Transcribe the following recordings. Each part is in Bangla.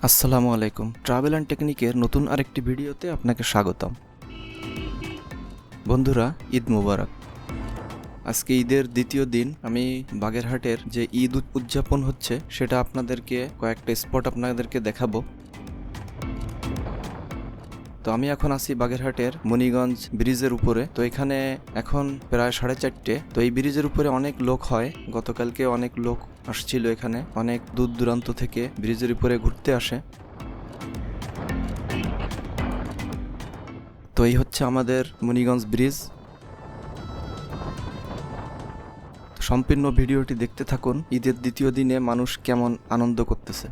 আসসালামু আলাইকুম। ট্রাভেল অ্যান্ড টেকনিকের নতুন আরেকটি ভিডিওতে আপনাকে স্বাগতম। বন্ধুরা, ঈদ মুবারক। আজকে ঈদের দ্বিতীয় দিন। আমি বাগেরহাটের যে ঈদ উদযাপন হচ্ছে সেটা আপনাদেরকে কয়েকটা স্পট আপনাদেরকে দেখাবো। তো আমি এখন আছি বাগেরহাটের মণিগঞ্জ ব্রিজের উপরে। তো এখানে এখন প্রায় 4:30। তো এই ব্রিজের উপরে অনেক লোক হয়। গতকালকে অনেক লোক আসছিল এখানে, অনেক দূর দূরান্ত থেকে ব্রিজের উপরে ঘুরতে আসে। তো এই হচ্ছে আমাদের মণিগঞ্জ ব্রিজ। সম্পূর্ণ ভিডিওটি দেখতে থাকুন, ঈদের দ্বিতীয় দিনে মানুষ কেমন আনন্দ করতেছে।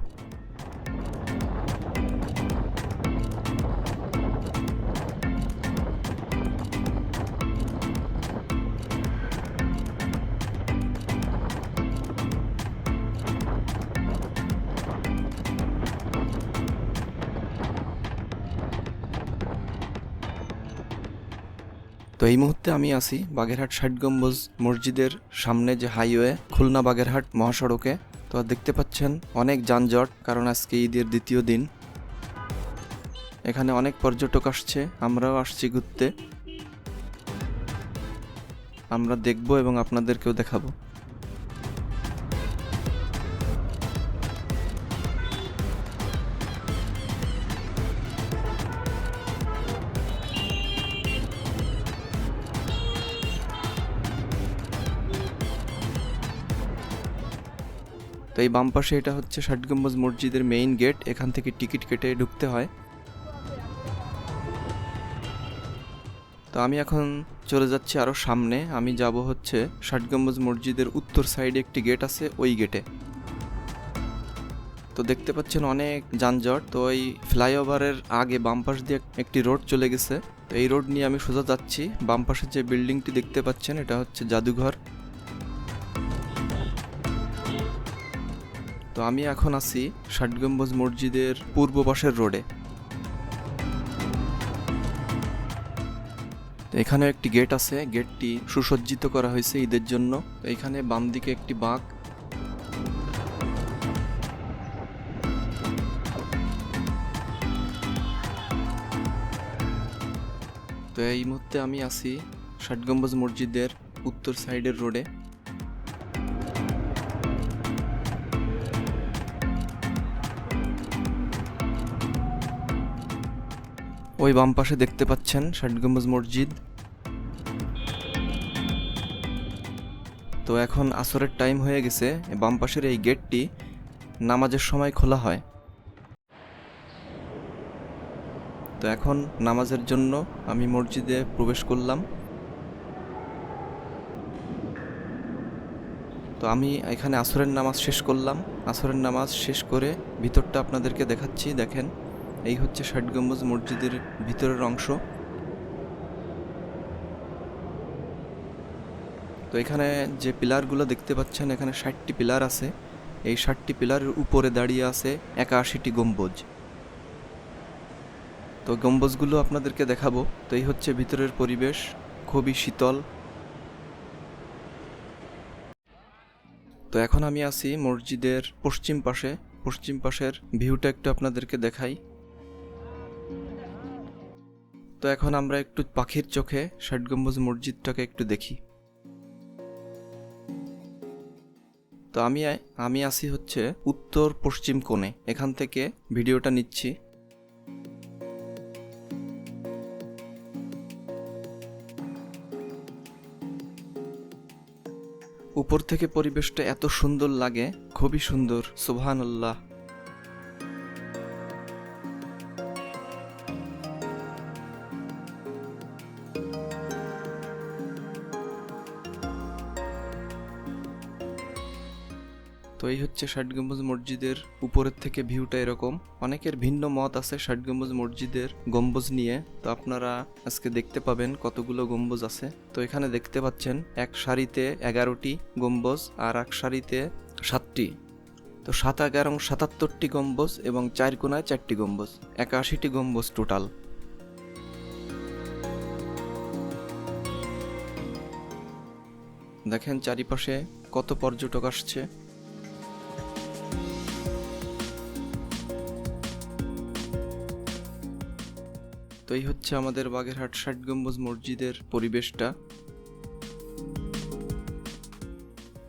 তো এই মুহূর্তে আমি আছি বাগেরহাট 60 গম্বুজ মসজিদের সামনে, যে হাইওয়ে খুলনা বাগেরহাট মহাসড়কে। তো দেখতে পাচ্ছেন অনেক যানজট, কারণ আজকে ঈদের দ্বিতীয় দিন। এখানে অনেক পর্যটক আসছে, আমরাও আসছি ঘুরতে। আমরা দেখব এবং আপনাদেরকেও দেখাবো। তো এই বাম পাশে এটা হচ্ছে 60 গম্বুজ মসজিদের মেইন গেট। এখান থেকে টিকিট কেটে ঢুকতে হয়। তো আমি এখন চলে যাচ্ছি আরও সামনে। আমি যাব হচ্ছে 60 গম্বুজ মসজিদের উত্তর সাইডে একটি গেট আছে, ওই গেটে। তো দেখতে পাচ্ছেন অনেক যানজট। তো এই ফ্লাইওভারের আগে বাম পাশ দিয়ে একটি রোড চলে গেছে। তো এই রোড নিয়ে আমি সোজা যাচ্ছি। বাম পাশে যে বিল্ডিংটি দেখতে পাচ্ছেন এটা হচ্ছে জাদুঘর। তো আমি এখন আছি 60 গম্বুজ মসজিদের পূর্ব পাশের রোডে। তো এখানে একটি গেট আছে, গেটটি সুসজ্জিত করা হয়েছে ঈদের জন্য। তো এখানে বাম দিকে একটি বাঘ। তো এই মুহূর্তে আমি আছি 60 গম্বুজ মসজিদের উত্তর সাইডের রোডে। ওই বাম পাশে দেখতে পাচ্ছেন 60 গম্বুজ মসজিদ। তো এখন আসরের টাইম হয়ে গেছে। বাম পাশের এই গেটটি নামাজের সময় খোলা হয়। তো এখন নামাজের জন্য আমি মসজিদে প্রবেশ করলাম। তো আমি এখানে আসরের নামাজ শেষ করলাম। আসরের নামাজ শেষ করে ভিতরটা আপনাদেরকে দেখাচ্ছি। দেখেন, এই হচ্ছে 60 গম্বুজ মসজিদের ভিতরের অংশ। তো এখানে যে পিলারগুলো দেখতে পাচ্ছেন, এখানে 60টি পিলার আছে। এই 60টি পিলারের উপরে দাঁড়িয়ে আছে 81টি গম্বুজ। তো গম্বুজগুলো আপনাদেরকে দেখাবো। তো এই হচ্ছে ভিতরের পরিবেশ, খুবই শীতল। তো এখন আমি আছি মসজিদের পশ্চিম পাশে। পশ্চিম পাশের ভিউটা একটু আপনাদেরকে দেখাই। তো এখন আমরা একটু পাখির চোখে 60 গম্বুজ মসজিদটাকে একটু দেখি। তো আমি আছি হচ্ছে উত্তর পশ্চিম কোণে, এখান থেকে ভিডিওটা নিচ্ছি। উপর থেকে পরিবেশটা এত সুন্দর লাগে, খুবই সুন্দর, সুবহানাল্লাহ। তো এই হচ্ছে 60 গম্বুজ মসজিদের উপরের থেকে ভিউটা এরকম। অনেকের ভিন্ন মত আছে 60 গম্বুজ মসজিদের গম্বুজ নিয়ে। তো আপনারা আজকে দেখতে পাবেন কতগুলো গম্বুজ আছে। তো এখানে দেখতে পাচ্ছেন এক সারিতে 11টি গম্বুজ আর এক সারিতে 7টি। তো 7, 11, 77টি গম্বুজ এবং 4 কোণায় 4টি গম্বুজ, 81টি গম্বুজ টোটাল। দেখেন চারিপাশে কত পর্যটক আসছে। তো এই হচ্ছে আমাদের বাগেরহাট ৬০ গম্বুজ মসজিদের পরিবেশটা,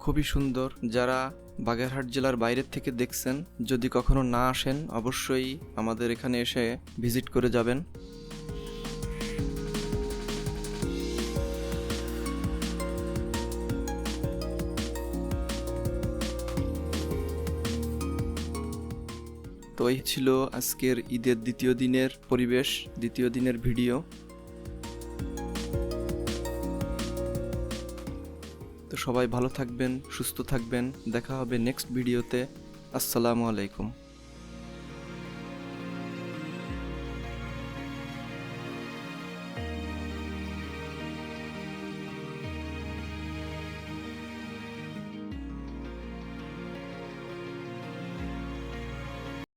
খুবই সুন্দর। যারা বাগেরহাট জেলার বাইরের থেকে দেখছেন, যদি কখনো না আসেন অবশ্যই আমাদের এখানে এসে ভিজিট করে যাবেন। তো এই ছিল আজকের ঈদের দ্বিতীয় দিনের পরিবেশ, দ্বিতীয় দিনের ভিডিও। তো সবাই ভালো থাকবেন, সুস্থ থাকবেন, দেখা হবে নেক্সট ভিডিওতে। আসসালামু আলাইকুম।